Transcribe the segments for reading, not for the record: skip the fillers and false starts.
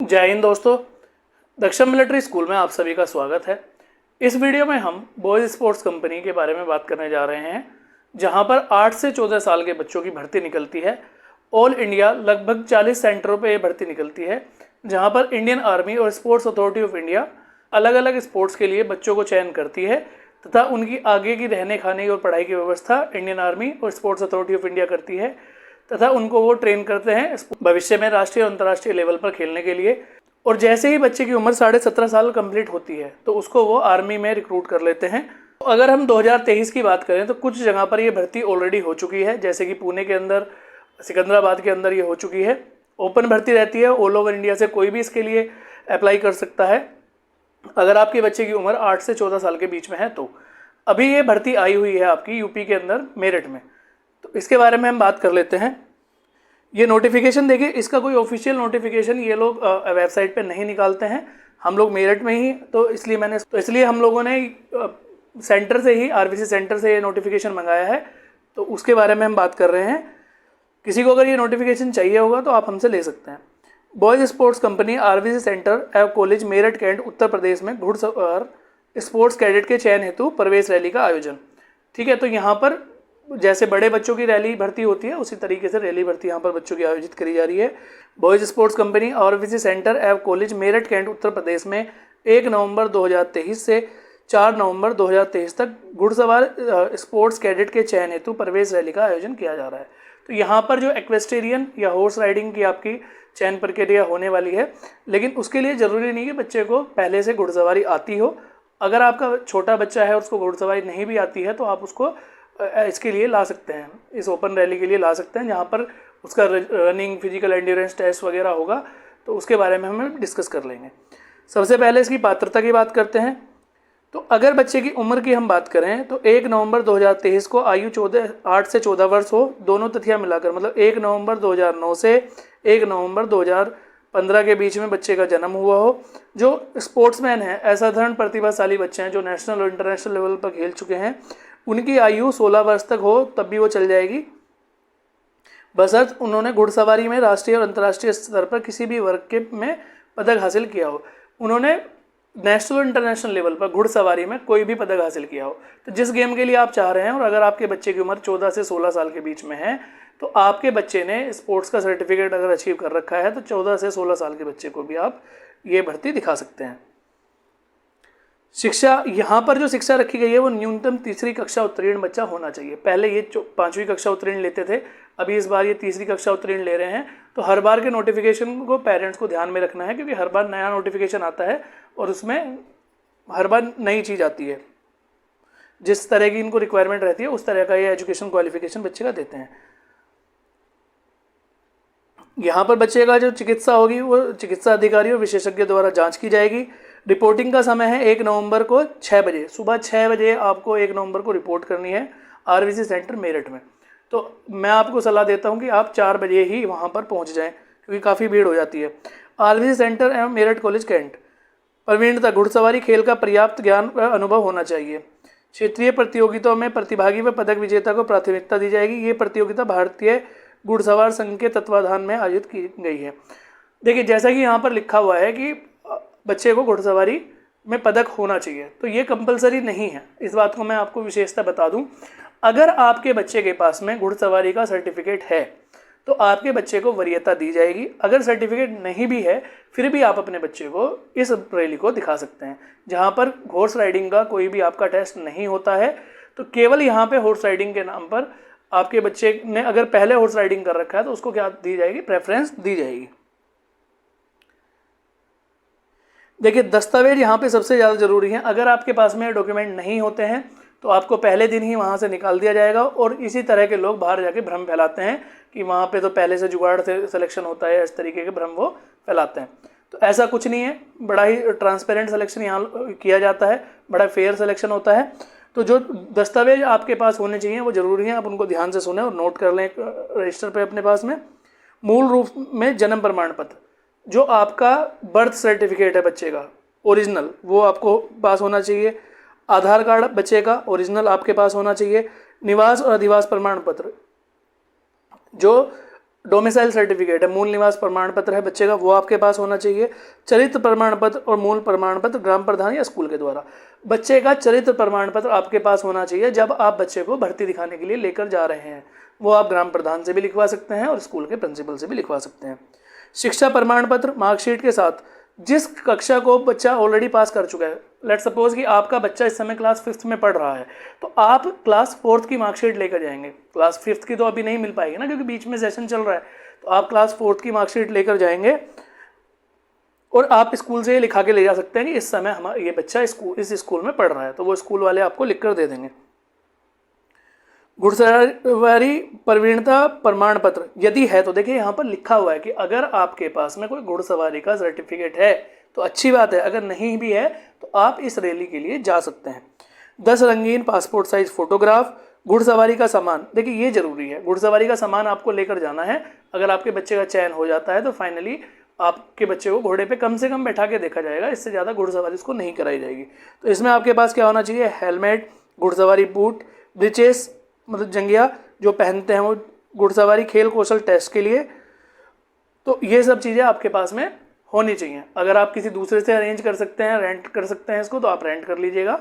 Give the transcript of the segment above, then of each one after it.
जय हिंद दोस्तों, दक्षम military school में आप सभी का स्वागत है। इस वीडियो में हम बॉयज़ स्पोर्ट्स कंपनी के बारे में बात करने जा रहे हैं, जहां पर 8 से 14 साल के बच्चों की भर्ती निकलती है। ऑल इंडिया लगभग 40 सेंटरों पर यह भर्ती निकलती है, जहां पर इंडियन आर्मी और स्पोर्ट्स अथॉरिटी ऑफ इंडिया अलग अलग स्पोर्ट्स के लिए बच्चों को चयन करती है तथा उनकी आगे की रहने खाने और पढ़ाई की व्यवस्था इंडियन आर्मी और स्पोर्ट्स अथॉरिटी ऑफ इंडिया करती है तथा उनको वो ट्रेन करते हैं भविष्य में राष्ट्रीय और अंतर्राष्ट्रीय लेवल पर खेलने के लिए। और जैसे ही बच्चे की उम्र 17.5 साल कंप्लीट होती है तो उसको वो आर्मी में रिक्रूट कर लेते हैं। तो अगर हम 2023 की बात करें तो कुछ जगह पर ये भर्ती ऑलरेडी हो चुकी है, जैसे कि पुणे के अंदर, सिकंदराबाद के अंदर ये हो चुकी है। ओपन भर्ती रहती है, ऑल ओवर इंडिया से कोई भी इसके लिए अप्लाई कर सकता है अगर आपके बच्चे की उम्र 8 से 14 साल के बीच में है। तो अभी ये भर्ती आई हुई है आपकी यूपी के अंदर मेरठ में, तो इसके बारे में हम बात कर लेते हैं। ये नोटिफिकेशन देखिए, इसका कोई ऑफिशियल नोटिफिकेशन ये लोग वेबसाइट पे नहीं निकालते हैं, हम लोग मेरठ में ही, तो इसलिए हम लोगों ने सेंटर से ही, आरबीसी सेंटर से ये नोटिफिकेशन मंगाया है, तो उसके बारे में हम बात कर रहे हैं। किसी को अगर ये नोटिफिकेशन चाहिए होगा तो आप हमसे ले सकते हैं। Boys sports company RBC centre एवं कॉलेज मेरठ कैंट उत्तर प्रदेश में घुड़सवार स्पोर्ट्स कैडेट के चयन हेतु प्रवेश रैली का आयोजन। ठीक है, तो यहाँ पर जैसे बड़े बच्चों की रैली भर्ती होती है उसी तरीके से रैली भर्ती यहाँ पर बच्चों की आयोजित करी जा रही है। Boys sports company RBC centre एवं कॉलेज मेरठ कैंट उत्तर प्रदेश में 1 नवंबर 2023 से 4 नवंबर 2023 तक घुड़सवार स्पोर्ट्स कैडेट के चयन हेतु प्रवेश रैली का आयोजन किया जा रहा है। तो यहाँ पर जो एक्वेस्टेरियन या हॉर्स राइडिंग की आपकी चयन प्रक्रिया होने वाली है, लेकिन उसके लिए ज़रूरी नहीं कि बच्चे को पहले से घुड़सवारी आती हो। अगर आपका छोटा बच्चा है और उसको घुड़सवारी नहीं भी आती है तो आप उसको इसके लिए ला सकते हैं, इस ओपन रैली के लिए ला सकते हैं, जहाँ पर उसका रनिंग, फिजिकल एंड्योरेंस टेस्ट वगैरह होगा, तो उसके बारे में हम डिस्कस कर लेंगे। सबसे पहले इसकी पात्रता की बात करते हैं। तो अगर बच्चे की उम्र की हम बात करें तो 1 नवंबर 2023 को आयु 8 से 14 वर्ष हो, दोनों तिथियां मिलाकर, मतलब 1 नवंबर 2009 से 1 नवंबर 2015 के बीच में बच्चे का जन्म हुआ हो। जो स्पोर्ट्समैन है, असाधारण प्रतिभाशाली बच्चे हैं जो नेशनल और इंटरनेशनल लेवल पर खेल चुके हैं, उनकी आयु 16 वर्ष तक हो तब भी वो चल जाएगी, बशर्ते उन्होंने घुड़सवारी में राष्ट्रीय और अंतर्राष्ट्रीय स्तर पर किसी भी वर्ग के में पदक हासिल किया हो। उन्होंने नेशनल और इंटरनेशनल लेवल पर घुड़सवारी में कोई भी पदक हासिल किया हो। तो जिस गेम के लिए आप चाह रहे हैं, और अगर आपके बच्चे की उम्र 14 से 16 साल के बीच में है, तो आपके बच्चे ने स्पोर्ट्स का सर्टिफिकेट अगर अचीव कर रखा है तो 14 से 16 साल के बच्चे को भी आप ये भर्ती दिखा सकते हैं। शिक्षा, यहाँ पर जो शिक्षा रखी गई है वो न्यूनतम 3री कक्षा उत्तीर्ण बच्चा होना चाहिए। पहले ये 5वीं कक्षा उत्तीर्ण लेते थे, अभी इस बार ये 3री कक्षा उत्तीर्ण ले रहे हैं। तो हर बार के नोटिफिकेशन को पेरेंट्स को ध्यान में रखना है, क्योंकि हर बार नया नोटिफिकेशन आता है और उसमें हर बार नई चीज़ आती है। जिस तरह की इनको रिक्वायरमेंट रहती है उस तरह का ये एजुकेशन क्वालिफिकेशन बच्चे का देते हैं। यहाँ पर बच्चे का जो चिकित्सा होगी वो चिकित्सा अधिकारी और विशेषज्ञ द्वारा जांच की जाएगी। रिपोर्टिंग का समय है 1 नवंबर को 6 बजे, सुबह 6 बजे आपको 1 नवंबर को रिपोर्ट करनी है आरबीसी सेंटर मेरठ में। तो मैं आपको सलाह देता हूं कि आप 4 बजे ही वहां पर पहुंच जाएं, क्योंकि काफ़ी भीड़ हो जाती है। आरबीसी सेंटर एवं मेरठ कॉलेज कैंट। प्रवीणता, घुड़सवारी खेल का पर्याप्त ज्ञान व अनुभव होना चाहिए। क्षेत्रीय प्रतियोगिताओं में प्रतिभागी व पदक विजेता को प्राथमिकता दी जाएगी। ये प्रतियोगिता भारतीय घुड़सवार संघ के तत्वाधान में आयोजित की गई है। देखिए, जैसा कि यहाँ पर लिखा हुआ है कि बच्चे को घुड़सवारी में पदक होना चाहिए, तो ये कंपलसरी नहीं है। इस बात को मैं आपको विशेषता बता दूं, अगर आपके बच्चे के पास में घुड़सवारी का सर्टिफिकेट है तो आपके बच्चे को वरीयता दी जाएगी। अगर सर्टिफिकेट नहीं भी है फिर भी आप अपने बच्चे को इस रैली को दिखा सकते हैं, जहाँ पर हॉर्स राइडिंग का कोई भी आपका टेस्ट नहीं होता है। तो केवल यहाँ पे हॉर्स राइडिंग के नाम पर आपके बच्चे ने अगर पहले हॉर्स राइडिंग कर रखा है तो उसको क्या दी जाएगी, प्रेफरेंस दी जाएगी। देखिए, दस्तावेज यहाँ पे सबसे ज़्यादा ज़रूरी है। अगर आपके पास में डॉक्यूमेंट नहीं होते हैं तो आपको पहले दिन ही वहाँ से निकाल दिया जाएगा। और इसी तरह के लोग बाहर जाके भ्रम फैलाते हैं कि वहाँ पे तो पहले से जुगाड़ से सिलेक्शन होता है, इस तरीके के भ्रम वो फैलाते हैं। तो ऐसा कुछ नहीं है, बड़ा ही ट्रांसपेरेंट सिलेक्शन यहाँ किया जाता है, बड़ा फेयर सिलेक्शन होता है। तो जो दस्तावेज आपके पास होने चाहिए वो ज़रूरी हैं, आप उनको ध्यान से सुने और नोट कर लें रजिस्टर पर अपने पास में। मूल रूप में जन्म प्रमाण पत्र, जो आपका बर्थ सर्टिफिकेट है बच्चे का ओरिजिनल, वो आपको पास होना चाहिए। आधार कार्ड बच्चे का ओरिजिनल आपके पास होना चाहिए। निवास और अधिवास प्रमाण पत्र, जो डोमिसाइल सर्टिफिकेट है, मूल निवास प्रमाण पत्र है बच्चे का, वो आपके पास होना चाहिए। चरित्र प्रमाण पत्र और मूल प्रमाण पत्र ग्राम प्रधान या स्कूल के द्वारा। बच्चे का चरित्र प्रमाण पत्र आपके पास होना चाहिए जब आप बच्चे को भर्ती दिखाने के लिए लेकर जा रहे हैं। वो आप ग्राम प्रधान से भी लिखवा सकते हैं और स्कूल के प्रिंसिपल से भी लिखवा सकते हैं। शिक्षा प्रमाण पत्र मार्कशीट के साथ जिस कक्षा को बच्चा ऑलरेडी पास कर चुका है, लेट सपोज कि आपका बच्चा इस समय क्लास 5th में पढ़ रहा है, तो आप क्लास 4th की मार्कशीट लेकर जाएंगे। क्लास 5th की तो अभी नहीं मिल पाएगी ना, क्योंकि बीच में सेशन चल रहा है, तो आप क्लास 4th की मार्कशीट लेकर जाएंगे और आप स्कूल से ये लिखा के ले जा सकते हैं कि इस समय हमारा ये बच्चा इस स्कूल में पढ़ रहा है, तो वो स्कूल वाले आपको लिख कर दे देंगे। घुड़सवारी प्रवीणता प्रमाण पत्र यदि है तो देखिए यहाँ पर लिखा हुआ है कि अगर आपके पास में कोई घुड़सवारी का सर्टिफिकेट है तो अच्छी बात है, अगर नहीं भी है तो आप इस रैली के लिए जा सकते हैं। 10 रंगीन पासपोर्ट साइज फोटोग्राफ, घुड़सवारी का सामान, देखिए ये जरूरी है, घुड़सवारी का सामान आपको लेकर जाना है। अगर आपके बच्चे का चयन हो जाता है तो फाइनली आपके बच्चे को घोड़े पे कम से कम बैठा के देखा जाएगा, इससे ज़्यादा घुड़सवारी उसको नहीं कराई जाएगी। तो इसमें आपके पास क्या होना चाहिए, हेलमेट, घुड़सवारी बूट, ब्रीचेस मतलब जंगिया जो पहनते हैं वो घुड़सवारी खेल कौशल टेस्ट के लिए, तो ये सब चीज़ें आपके पास में होनी चाहिए। अगर आप किसी दूसरे से अरेंज कर सकते हैं, रेंट कर सकते हैं इसको, तो आप रेंट कर लीजिएगा।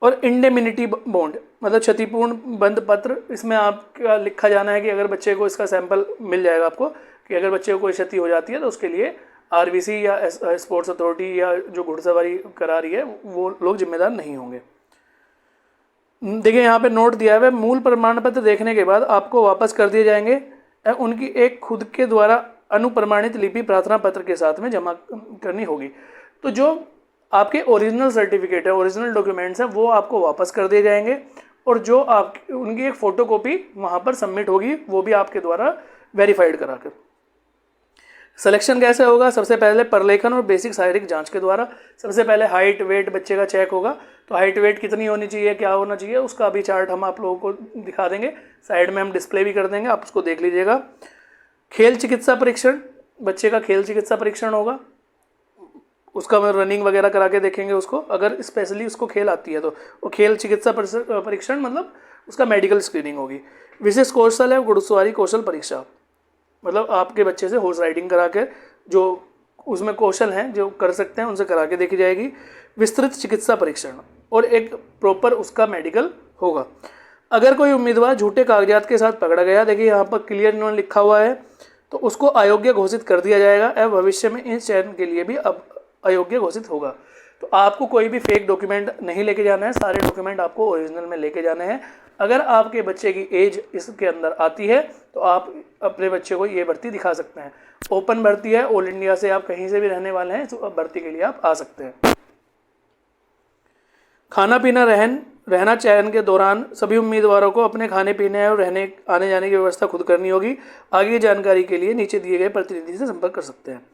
और इंडेमिनिटी बॉन्ड मतलब क्षतिपूर्ण बंध पत्र, इसमें आपका लिखा जाना है कि अगर बच्चे को इसका सैंपल मिल जाएगा आपको कि अगर बच्चे को कोई क्षति हो जाती है तो उसके लिए आरबीसी या स्पोर्ट्स अथॉरिटी या जो घुड़सवारी करा रही है वो लोग जिम्मेदार नहीं होंगे। देखिए यहाँ पे नोट दिया है, मूल प्रमाण पत्र देखने के बाद आपको वापस कर दिए जाएंगे। उनकी एक खुद के द्वारा अनुप्रमाणित लिपि प्रार्थना पत्र के साथ में जमा करनी होगी। तो जो आपके ओरिजिनल सर्टिफिकेट है, ओरिजिनल डॉक्यूमेंट्स हैं, वो आपको वापस कर दिए जाएंगे और जो आप उनकी एक फ़ोटोकॉपी वहाँ पर सबमिट होगी, वो भी आपके द्वारा वेरीफाइड कराकर। सिलेक्शन कैसे होगा, सबसे पहले प्रलेखन और बेसिक शारीरिक जांच के द्वारा। सबसे पहले हाइट वेट बच्चे का चेक होगा, तो हाइट वेट कितनी होनी चाहिए, क्या होना चाहिए, उसका भी चार्ट हम आप लोगों को दिखा देंगे, साइड में हम डिस्प्ले भी कर देंगे, आप उसको देख लीजिएगा। खेल चिकित्सा परीक्षण, बच्चे का खेल चिकित्सा परीक्षण होगा, उसका हम रनिंग वगैरह करा के देखेंगे उसको, अगर स्पेशली उसको खेल आती है तो। वो खेल चिकित्सा परीक्षण मतलब उसका मेडिकल स्क्रीनिंग होगी। विशेष कौशल है घुड़सवारी कौशल परीक्षा, मतलब आपके बच्चे से हॉर्स राइडिंग करा के जो उसमें कौशल हैं जो कर सकते हैं उनसे करा के देखी जाएगी। विस्तृत चिकित्सा परीक्षण और एक प्रॉपर उसका मेडिकल होगा। अगर कोई उम्मीदवार झूठे कागजात के साथ पकड़ा गया, देखिए यहाँ पर क्लियर इन्होंने लिखा हुआ है, तो उसको अयोग्य घोषित कर दिया जाएगा एवं भविष्य में इस चयन के लिए भी अब अयोग्य घोषित होगा। तो आपको कोई भी फेक डॉक्यूमेंट नहीं लेके जाना है, सारे डॉक्यूमेंट आपको ओरिजिनल में लेके जाने हैं। अगर आपके बच्चे की एज इसके अंदर आती है तो आप अपने बच्चे को ये भर्ती दिखा सकते हैं। ओपन भर्ती है, ऑल इंडिया से आप कहीं से भी रहने वाले हैं तो भर्ती के लिए आप आ सकते हैं। खाना पीना रहना चयन के दौरान सभी उम्मीदवारों को अपने खाने पीने और रहने आने जाने की व्यवस्था खुद करनी होगी। आगे जानकारी के लिए नीचे दिए गए प्रतिनिधि से संपर्क कर सकते हैं।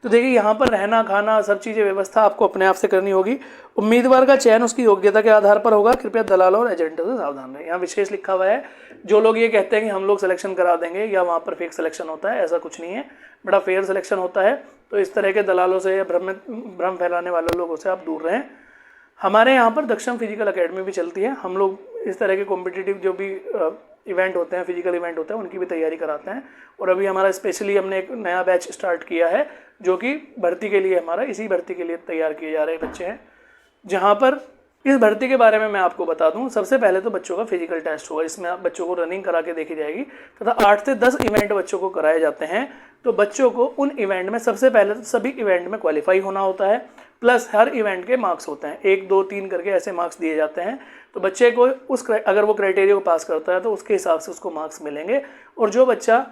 तो देखिए यहाँ पर रहना खाना सब चीज़ें व्यवस्था आपको अपने आप से करनी होगी। उम्मीदवार का चयन उसकी योग्यता के आधार पर होगा, कृपया दलालों और एजेंटों से सावधान रहें। यहाँ विशेष लिखा हुआ है, जो लोग ये कहते हैं कि हम लोग सिलेक्शन करा देंगे या वहाँ पर फेक सिलेक्शन होता है, ऐसा कुछ नहीं है, बड़ा फेयर सिलेक्शन होता है। तो इस तरह के दलालों से या भ्रम फैलाने वाले लोगों से आप दूर रहें। हमारे यहाँ पर दक्षम फिजिकल अकेडमी भी चलती है, हम लोग इस तरह के कॉम्पिटिटिव जो भी इवेंट होते हैं, फिजिकल इवेंट होते हैं, उनकी भी तैयारी कराते हैं। और अभी हमारा स्पेशली हमने एक नया बैच स्टार्ट किया है जो कि भर्ती के लिए, हमारा इसी भर्ती के लिए तैयार किए जा रहे बच्चे हैं, जहाँ पर इस भर्ती के बारे में मैं आपको बता दूं। सबसे पहले तो बच्चों का फिजिकल टेस्ट होगा, इसमें आप बच्चों को रनिंग करा के देखी जाएगी तथा 8 से 10 इवेंट बच्चों को कराए जाते हैं। तो बच्चों को उन इवेंट में सबसे पहले तो सभी इवेंट में क्वालिफाई होना होता है, प्लस हर इवेंट के मार्क्स होते हैं, 1 2 3 करके ऐसे मार्क्स दिए जाते हैं। तो बच्चे को अगर वो क्राइटेरिया को पास करता है तो उसके हिसाब से उसको मार्क्स मिलेंगे। और जो बच्चा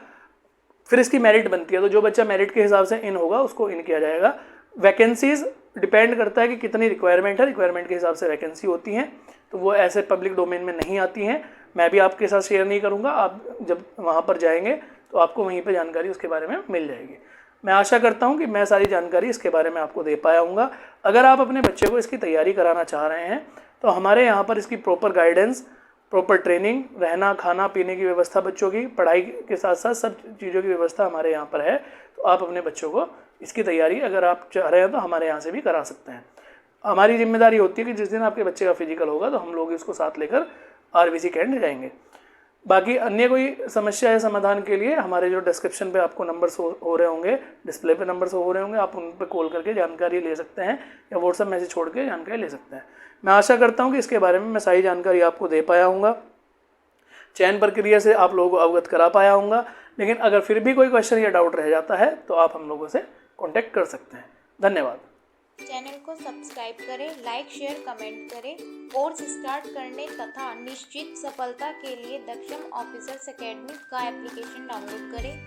फिर इसकी मेरिट बनती है, तो जो बच्चा मेरिट के हिसाब से इन होगा उसको इन किया जाएगा। वैकेंसीज डिपेंड करता है कि कितनी रिक्वायरमेंट है, रिक्वायरमेंट के हिसाब से वैकेंसी होती हैं, तो वो ऐसे पब्लिक डोमेन में नहीं आती हैं, मैं भी आपके साथ शेयर नहीं करूँगा। आप जब वहाँ पर जाएंगे तो आपको वहीं पर जानकारी उसके बारे में मिल जाएगी। मैं आशा करता हूँ कि मैं सारी जानकारी इसके बारे में आपको दे पाया हूँगा। अगर आप अपने बच्चे को इसकी तैयारी कराना चाह रहे हैं तो हमारे यहाँ पर इसकी प्रॉपर गाइडेंस, प्रॉपर ट्रेनिंग, रहना खाना पीने की व्यवस्था, बच्चों की पढ़ाई के साथ साथ सब चीज़ों की व्यवस्था हमारे यहाँ पर है। तो आप अपने बच्चों को इसकी तैयारी अगर आप चाह रहे हैं तो हमारे यहाँ से भी करा सकते हैं। हमारी जिम्मेदारी होती है कि जिस दिन आपके बच्चे का फिजिकल होगा तो हम लोग इसको साथ लेकर RBC कैंट जाएंगे। बाकी अन्य कोई समस्या या समाधान के लिए हमारे जो डिस्क्रिप्शन पे आपको नंबर्स हो रहे होंगे, डिस्प्ले पे नंबर्स हो रहे होंगे, आप उन पे कॉल करके जानकारी ले सकते हैं या व्हाट्सएप मैसेज छोड़ के जानकारी ले सकते हैं। मैं आशा करता हूँ कि इसके बारे में मैं सही जानकारी आपको दे पाया हूँगा, चयन प्रक्रिया से आप लोगों को अवगत करा पाया हूँगा। लेकिन अगर फिर भी कोई क्वेश्चन या डाउट रह जाता है तो आप हम लोगों से कॉन्टैक्ट कर सकते हैं। धन्यवाद। चैनल को सब्सक्राइब करें, लाइक शेयर कमेंट करें। कोर्स स्टार्ट करने तथा निश्चित सफलता के लिए दक्षम ऑफिसर्स एकेडमी का एप्लीकेशन डाउनलोड करें।